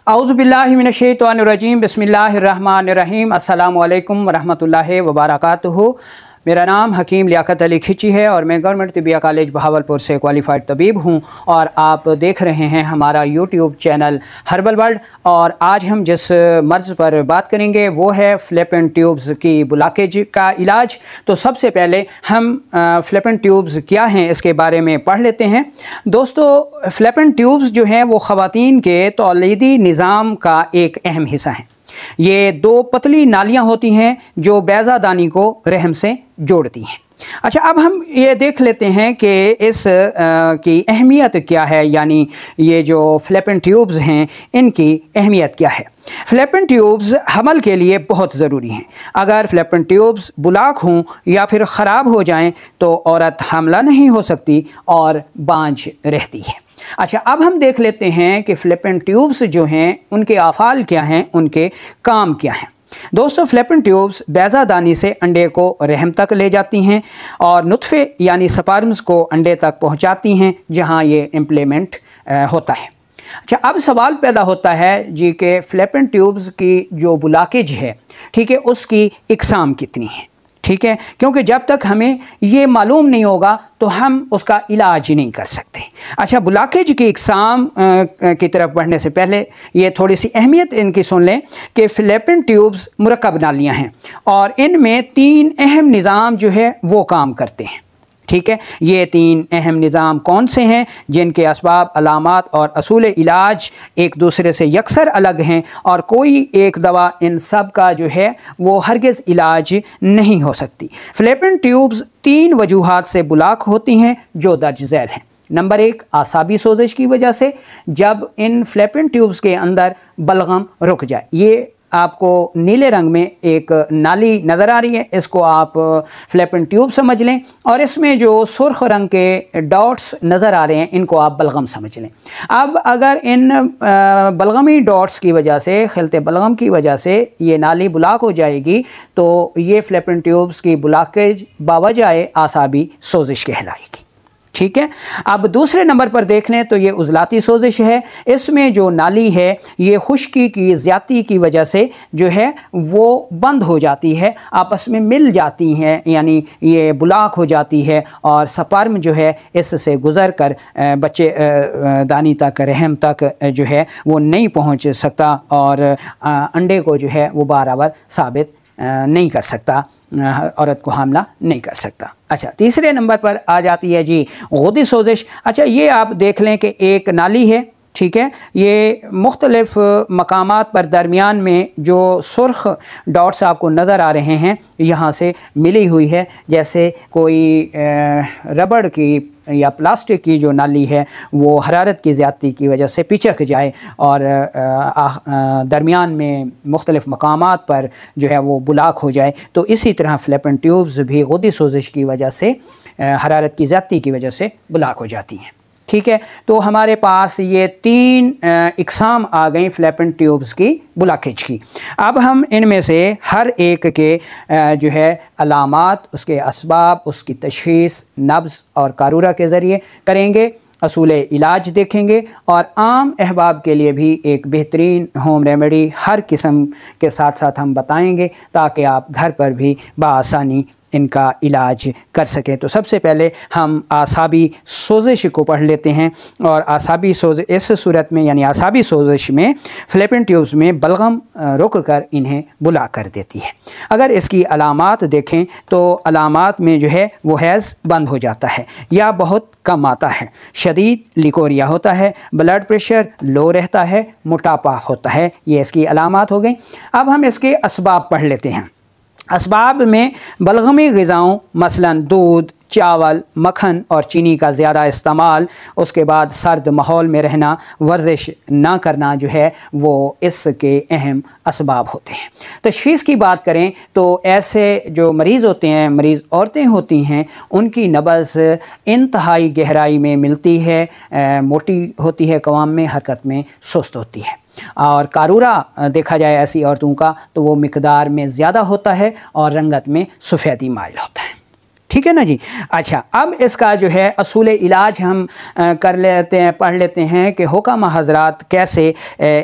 औज़ुबिल्लाहिमिनश्शैतानिर्रजीम बिस्मिल्लाहिर्रहमानिर्रहीम अस्सलामु अलैकुम वरहमतुल्लाहि वबरकातुहू। मेरा नाम हकीम लियाकत अली खिची है और मैं गवर्नमेंट तिबिया कॉलेज बहावलपुर से क्वालिफाइड तबीब हूं और आप देख रहे हैं हमारा यूट्यूब चैनल हर्बल वर्ल्ड। और आज हम जिस मर्ज़ पर बात करेंगे वो है फ़्लैपियन ट्यूब्स की ब्लॉकेज का इलाज। तो सबसे पहले हम फ़्लैपियन ट्यूब्स क्या हैं इसके बारे में पढ़ लेते हैं। दोस्तों, फ़्लैपियन ट्यूब्स जो हैं वो ख़वातीन के तौलीदी निज़ाम का एक अहम हिस्सा हैं। ये दो पतली नालियां होती हैं जो बैज़ादानी को रहम से जोड़ती हैं। अच्छा, अब हम ये देख लेते हैं कि इस की अहमियत क्या है, यानी ये जो फ़्लैपियन ट्यूब्स हैं इनकी अहमियत क्या है। फ़्लैपियन ट्यूब्स हमल के लिए बहुत ज़रूरी हैं। अगर फ़्लैपियन ट्यूब्स ब्लॉक हों या फिर ख़राब हो जाएं तो औरत हमला नहीं हो सकती और बांझ रहती है। अच्छा, अब हम देख लेते हैं कि फ़्लैपियन ट्यूब्स जो हैं उनके आफ़ाल क्या हैं, उनके काम क्या हैं। दोस्तों, फ़्लैपियन ट्यूब्स बैज़ादानी से अंडे को रहम तक ले जाती हैं और नुत्फ़े यानी स्पर्म्स को अंडे तक पहुंचाती हैं जहां ये इम्प्लीमेंट होता है। अच्छा, अब सवाल पैदा होता है जी कि फ़्लैपियन ट्यूब्स की जो ब्लॉकेज है, ठीक है, उसकी इक़साम कितनी है, ठीक है, क्योंकि जब तक हमें ये मालूम नहीं होगा तो हम उसका इलाज नहीं कर सकते। अच्छा, ब्लॉकेज की इक़साम की तरफ बढ़ने से पहले ये थोड़ी सी अहमियत इनकी सुन लें कि फ़्लैपियन ट्यूब्स मुरक्कब नालियाँ हैं और इनमें तीन अहम निज़ाम जो है वो काम करते हैं, ठीक है। ये तीन अहम निज़ाम कौन से हैं जिनके असबाब, अलामात और असूल इलाज एक दूसरे से यकसर अलग हैं और कोई एक दवा इन सब का जो है वो हरगिज़ इलाज नहीं हो सकती। फ़्लैपियन ट्यूब्स तीन वजूहात से ब्लॉक होती हैं जो दर्ज झैल हैं। नंबर एक, आसाबी सोजिश की वजह से, जब इन फ़्लैपियन ट्यूब्स के अंदर बलगम रुक जाए। ये आपको नीले रंग में एक नाली नज़र आ रही है, इसको आप फ़्लैपियन ट्यूब समझ लें और इसमें जो सुर्ख रंग के डॉट्स नज़र आ रहे हैं इनको आप बलगम समझ लें। अब अगर इन बलगमी डॉट्स की वजह से, खिलते बलगम की वजह से ये नाली ब्लॉक हो जाएगी तो ये फ़्लैपियन ट्यूब्स की ब्लॉकेज बावजह आसाबी सोजिश कहलाएगी, ठीक है। अब दूसरे नंबर पर देख लें तो ये उज़लाती सोजिश है। इसमें जो नाली है ये खुश्की की ज़्यादती की वजह से जो है वो बंद हो जाती है, आपस में मिल जाती हैं, यानी ये ब्लॉक हो जाती है और स्पर्म जो है इससे गुज़र कर बच्चे दानी तक, रहम तक जो है वो नहीं पहुंच सकता और अंडे को जो है वो बराबर साबित नहीं कर सकता, औरत को हामला नहीं कर सकता। अच्छा, तीसरे नंबर पर आ जाती है जी गुदी सोजिश। अच्छा, ये आप देख लें कि एक नाली है, ठीक है, ये मुख्तलिफ मकामात पर दरमियान में जो सुर्ख डॉट्स आपको नज़र आ रहे हैं यहाँ से मिली हुई है। जैसे कोई रबड़ की या प्लास्टिक की जो नाली है वो हरारत की ज़्यादती की वजह से पिचक जाए और दरमियान में मुख्तलिफ मकामात पर जो है वो ब्लॉक हो जाए, तो इसी तरह फ़्लैपियन ट्यूब्स भी गुदी सोजिश की वजह से, हरारत की ज़्यादती की वजह से ब्लॉक हो जाती हैं, ठीक है। तो हमारे पास ये तीन इक़साम आ गई फ़्लैपियन ट्यूब्स की ब्लॉकेज की। अब हम इनमें से हर एक के जो है अलामात, उसके असबाब, उसकी तशख़ीस नब्ज़ और कारूरा के ज़रिए करेंगे, असूल इलाज देखेंगे और आम अहबाब के लिए भी एक बेहतरीन होम रेमेडी हर किस्म के साथ साथ हम बताएंगे ताकि आप घर पर भी बआसानी इनका इलाज कर सकें। तो सबसे पहले हम आसाबी सोजिश को पढ़ लेते हैं और आसाबी सोजिश, इस सूरत में यानी आसाबी सोजिश में फ़्लैपियन ट्यूब्स में बलगम रुक कर इन्हें बुला कर देती है। अगर इसकी अलामात देखें तो अलामात में जो है वो हैज़ बंद हो जाता है या बहुत कम आता है, शदीद लिकोरिया होता है, ब्लड प्रेशर लो रहता है, मोटापा होता है, ये इसकी अलामात हो गई। अब हम इसके असबाब पढ़ लेते हैं। असबाब में बलगमी ग़िज़ाओं मसलन दूध, चावल, मक्खन और चीनी का ज़्यादा इस्तेमाल, उसके बाद सर्द माहौल में रहना, वर्जिश ना करना जो है वो इसके अहम असबाब होते हैं। तशख़ीस की बात करें तो ऐसे जो मरीज़ होते हैं, मरीज़ औरतें होती हैं, उनकी नब्ज़ इंतहाई गहराई में मिलती है, मोटी होती है, क़वाम में, हरकत में सुस्त होती है और कारूरा देखा जाए ऐसी औरतों का तो वो मिकदार में ज़्यादा होता है और रंगत में सफ़ेदी माइल होता है, ठीक है ना जी। अच्छा, अब इसका जो है असूल इलाज हम कर लेते हैं, पढ़ लेते हैं कि हुकामा हजरात कैसे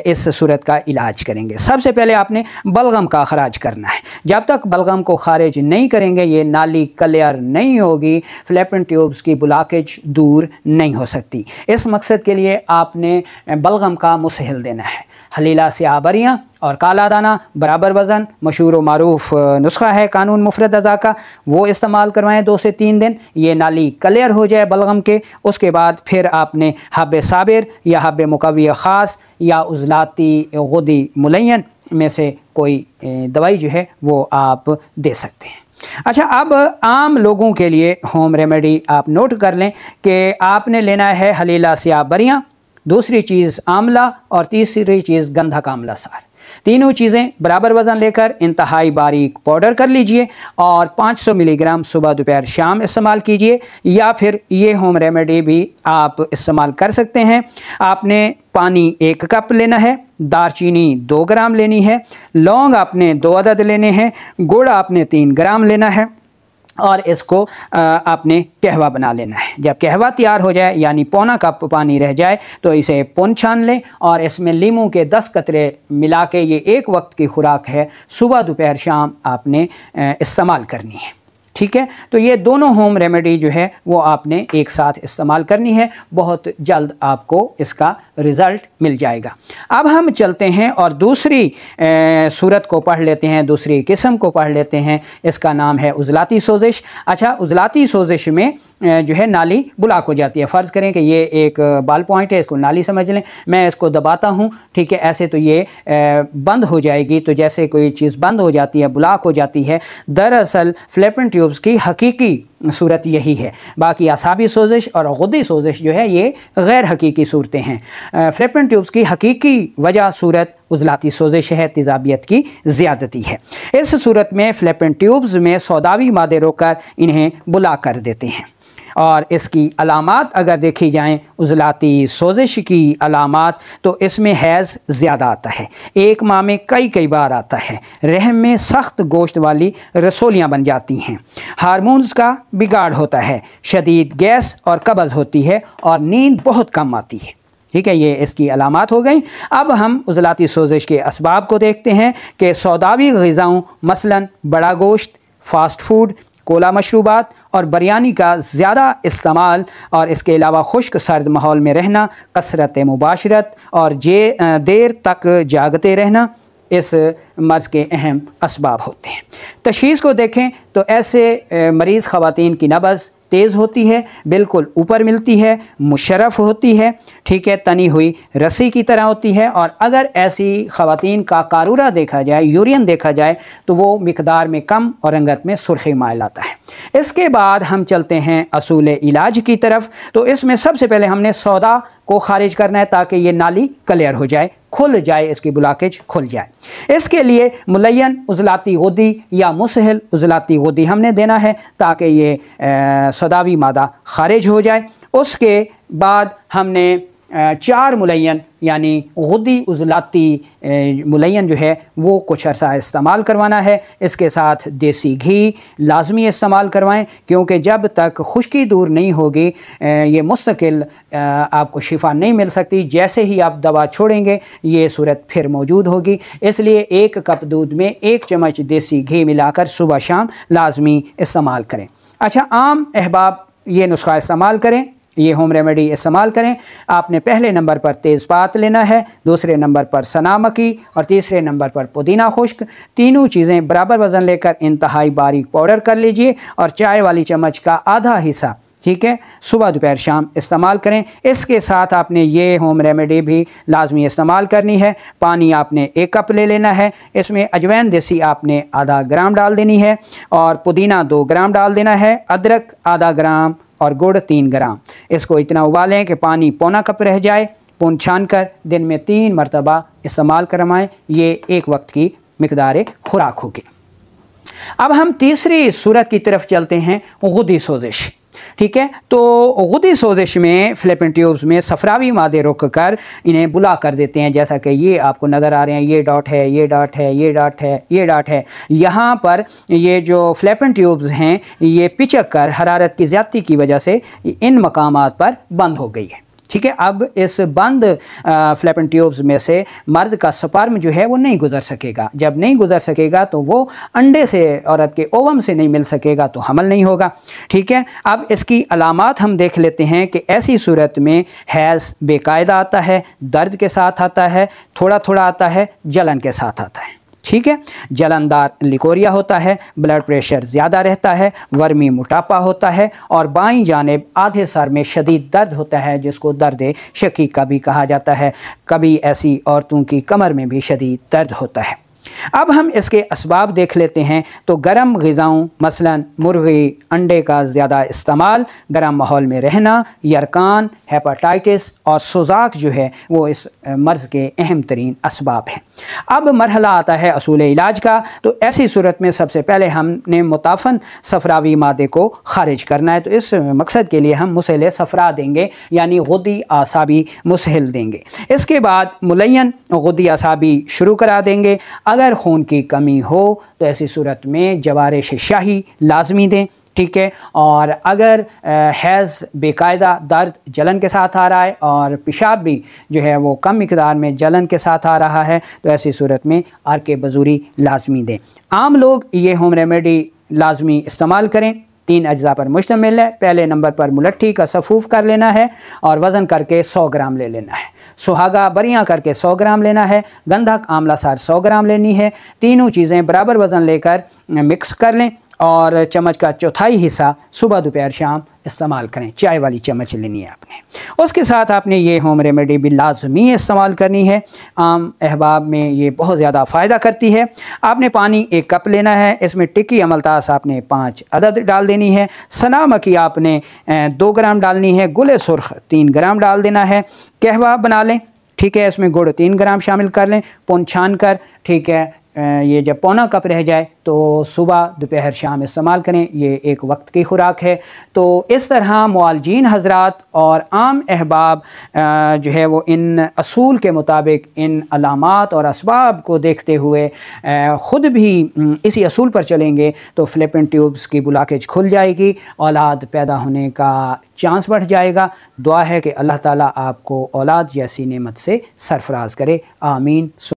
इस सूरत का इलाज करेंगे। सबसे पहले आपने बलगम का खराज करना है। जब तक बलगम को खारिज नहीं करेंगे ये नाली क्लियर नहीं होगी, फ्लैपिन ट्यूब्स की ब्लॉकेज दूर नहीं हो सकती। इस मकसद के लिए आपने बलगम का मुसहल देना है। हलीला सियाबरियाँ और काला दाना बराबर वज़न, मशहूर व मारूफ नुस्खा है कानून मुफरद अज़ा का, वो इस्तेमाल करवाएं 2 से 3 दिन। ये नाली क्लियर हो जाए बलगम के, उसके बाद फिर आपने हब्ब साबिर या हब्ब मुकव्वी ख़ास या उज़लाती गुदी मुलय्यन में से कोई दवाई जो है वो आप दे सकते हैं। अच्छा, अब आम लोगों के लिए होम रेमेडी आप नोट कर लें कि आपने लेना है हलीला सियाबरियाँ, दूसरी चीज़ आंवला और तीसरी चीज़ गंधक आंवला सार। तीनों चीज़ें बराबर वज़न लेकर इंतहाई बारीक पाउडर कर लीजिए और 500 मिलीग्राम सुबह दोपहर शाम इस्तेमाल कीजिए, या फिर ये होम रेमेडी भी आप इस्तेमाल कर सकते हैं। आपने पानी 1 कप लेना है, दारचीनी 2 ग्राम लेनी है, लौंग आपने 2 अदद लेने हैं, गुड़ आपने 3 ग्राम लेना है और इसको आपने कहवा बना लेना है। जब कहवा तैयार हो जाए यानी पौना कप पानी रह जाए तो इसे पुन छान लें और इसमें लीमू के 10 कतरे मिला के, ये एक वक्त की खुराक है, सुबह दोपहर शाम आपने इस्तेमाल करनी है। ठीक है, तो ये दोनों होम रेमेडी जो है वो आपने एक साथ इस्तेमाल करनी है, बहुत जल्द आपको इसका रिज़ल्ट मिल जाएगा। अब हम चलते हैं और दूसरी सूरत को पढ़ लेते हैं, दूसरी किस्म को पढ़ लेते हैं। इसका नाम है उज़लाती सोजिश। अच्छा, उज़लाती सोजिश में जो है नाली ब्लॉक हो जाती है। फ़र्ज़ करें कि ये एक बाल पॉइंट है, इसको नाली समझ लें, मैं इसको दबाता हूँ, ठीक है, ऐसे तो ये बंद हो जाएगी। तो जैसे कोई चीज़ बंद हो जाती है, ब्लॉक हो जाती है, दरअसल फ्लैपिन ट्यूब्स की हकीकी सूरत यही है। बाकी असाबी सोजिश और गुदी सोजिश जो है ये गैर हकीकी सूरतें हैं। फ्लैपिन ट्यूब्स की हकीकी वजह सूरत उज़लाती सोजिश है, तेज़ाबियत की ज़्यादती है। इस सूरत में फ्लैपिन ट्यूब्स में सौदावी मादे रोककर इन्हें बुला कर देते हैं। और इसकी अलामात अगर देखी जाएँ, उज़लाती सोजिश की अलामात, तो इसमें हैज़ ज़्यादा आता है, एक माह में कई बार आता है, रहम में सख्त गोश्त वाली रसोलियाँ बन जाती हैं, हार्मोन्स का बिगाड़ होता है, शदीद गैस और कब्ज़ होती है और नींद बहुत कम आती है। ठीक है, ये इसकी अलामात हो गई। अब हम उज़लाती सोजिश के असबाब को देखते हैं कि सौदावी ग़िज़ाओं मसलन बड़ा गोश्त, फ़ास्ट फूड, कोला मशरूबात और बिरयानी का ज़्यादा इस्तेमाल और इसके अलावा खुश्क सर्द माहौल में रहना, कसरत मुबाशरत और देर तक जागते रहना इस मर्ज़ के अहम असबाब होते हैं। तशख़ीस को देखें तो ऐसे मरीज़ ख़वातीन की नब्ज़ तेज़ होती है, बिल्कुल ऊपर मिलती है, मुशर्रफ होती है, ठीक है, तनी हुई रस्सी की तरह होती है। और अगर ऐसी ख़वातीन का कारूरा देखा जाए, यूरिन देखा जाए, तो वो मिकदार में कम और रंगत में सुर्ख़ी माइल आता है। इसके बाद हम चलते हैं असूल इलाज की तरफ। तो इसमें सबसे पहले हमने सौदा को खारिज करना है ताकि ये नाली क्लियर हो जाए, खुल जाए, इसकी ब्लॉकेज खुल जाए। इसके लिए मुलय्यन उज़लाती गुदी या मुसहल उज़लाती गुदी हमने देना है ताकि ये सौदावी मादा खारिज हो जाए। उसके बाद हमने 4 मुलय्यन यानी गुदी उज़लाती मुलय्यन जो है वो कुछ अर्सा इस्तेमाल करवाना है। इसके साथ देसी घी लाजमी इस्तेमाल करवाएं, क्योंकि जब तक खुश्की दूर नहीं होगी ये मुस्तकिल आपको शिफा नहीं मिल सकती। जैसे ही आप दवा छोड़ेंगे ये सूरत फिर मौजूद होगी। इसलिए 1 कप दूध में 1 चम्मच देसी घी मिलाकर सुबह शाम लाजमी इस्तेमाल करें। अच्छा, आम अहबाब ये नुस्खा इस्तेमाल करें, ये होम रेमेडी इस्तेमाल करें। आपने पहले नंबर पर तेज़पात लेना है, दूसरे नंबर पर सना मक्की और तीसरे नंबर पर पुदीना खुश्क। तीनों चीज़ें बराबर वज़न लेकर इंतहाई बारीक पाउडर कर लीजिए और चाय वाली चम्मच का आधा हिस्सा, ठीक है, सुबह दोपहर शाम इस्तेमाल करें। इसके साथ आपने ये होम रेमेडी भी लाजमी इस्तेमाल करनी है। पानी आपने 1 कप ले लेना है, इसमें अजवैन देसी आपने आधा ग्राम डाल देनी है और पुदीना 2 ग्राम डाल देना है, अदरक आधा ग्राम और गुड़ 3 ग्राम। इसको इतना उबालें कि पानी पौना कप रह जाए, पुन छान कर दिन में 3 मरतबा इस्तेमाल करवाएँ। ये एक वक्त की मिकदार खुराक होगी। अब हम तीसरी सूरत की तरफ चलते हैं, गुदी सोजिश। ठीक है। तो गुदी सोजिश में फ़्लैपियन ट्यूब्स में सफरावी मादे रुक कर इन्हें बुला कर देते हैं, जैसा कि ये आपको नज़र आ रहे हैं, ये डॉट है, ये डॉट है, ये डॉट है, ये डॉट है। यहाँ पर ये जो फ़्लैपियन ट्यूब्स हैं ये पिचक कर हरारत की ज़्यादती की वजह से इन मकामात पर बंद हो गई है, ठीक है। अब इस बंद फ़्लैपियन ट्यूब्स में से मर्द का स्पर्म जो है वो नहीं गुजर सकेगा। जब नहीं गुजर सकेगा तो वो अंडे से, औरत के ओवम से नहीं मिल सकेगा, तो हमल नहीं होगा, ठीक है। अब इसकी अलामात हम देख लेते हैं कि ऐसी सूरत में हैज़ बेकायदा आता है, दर्द के साथ आता है, थोड़ा थोड़ा आता है, जलन के साथ आता है, ठीक है। जलनदार लिकोरिया होता है, ब्लड प्रेशर ज़्यादा रहता है, वर्मी मोटापा होता है और बाईं जानिब आधे सर में शदीद दर्द होता है, जिसको दर्द शकीका भी कहा जाता है। कभी ऐसी औरतों की कमर में भी शदीद दर्द होता है। अब हम इसके असबाब देख लेते हैं। तो गर्म ग़िज़ाओं मसलन मुर्गी, अंडे का ज़्यादा इस्तेमाल, गर्म माहौल में रहना, यरकान, हेपाटाइटिस और सोज़ाक जो है वो इस मर्ज़ के अहम तरीन असबाब हैं। अब मरहला आता है असूल इलाज का। तो ऐसी सूरत में सबसे पहले हमने मुताफ़न सफरावी मादे को ख़ारिज करना है। तो इस मकसद के लिए हम मुसहल सफरा देंगे, यानी गुदी आसाबी मुसहल देंगे। इसके बाद मुलयन गुदी आसाबी शुरू करा देंगे। अगर खून की कमी हो तो ऐसी सूरत में जवारिश शाही लाजमी दें, ठीक है। और अगर हैज़ बेकायदा दर्द जलन के साथ आ रहा है और पेशाब भी जो है वो कम मिकदार में जलन के साथ आ रहा है, तो ऐसी सूरत में अर्के बजूरी लाजमी दें। आम लोग ये होम रेमेडी लाजमी इस्तेमाल करें। 3 अज्जा पर मुश्तमिल है। पहले नंबर पर मुलट्ठी का सफ़ूफ़ कर लेना है और वज़न करके 100 ग्राम ले लेना है। सुहागा बरियाँ करके 100 ग्राम लेना है। गंधक आंवला सार 100 ग्राम लेनी है। तीनों चीज़ें बराबर वज़न लेकर मिक्स कर लें और चम्मच का चौथाई हिस्सा सुबह दोपहर शाम इस्तेमाल करें। चाय वाली चम्मच लेनी है आपने। उसके साथ आपने ये होम रेमेडी भी लाजमी इस्तेमाल करनी है। आम अहबाब में ये बहुत ज़्यादा फ़ायदा करती है। आपने पानी 1 कप लेना है। इसमें टिक्की अमलतास आपने 5 अदद डाल देनी है। सना मक्खी आपने 2 ग्राम डालनी है। गुले सुर्ख 3 ग्राम डाल देना है। कहवा बना लें, ठीक है। इसमें गुड़ 3 ग्राम शामिल कर लें, पुन छान कर, ठीक है। ये जब पौना कप रह जाए तो सुबह दोपहर शाम इस्तेमाल करें। ये एक वक्त की खुराक है। तो इस तरह मुआलजीन हजरात और आम अहबाब जो है वो इन असूल के मुताबिक, इन अलामात और असबाब को देखते हुए ख़ुद भी इसी असूल पर चलेंगे तो फ़्लैपियन ट्यूब्स की ब्लॉकेज खुल जाएगी, औलाद पैदा होने का चांस बढ़ जाएगा। दुआ है कि अल्लाह ताला आपको औलाद जैसी नेमत से सरफराज करे। आमीन।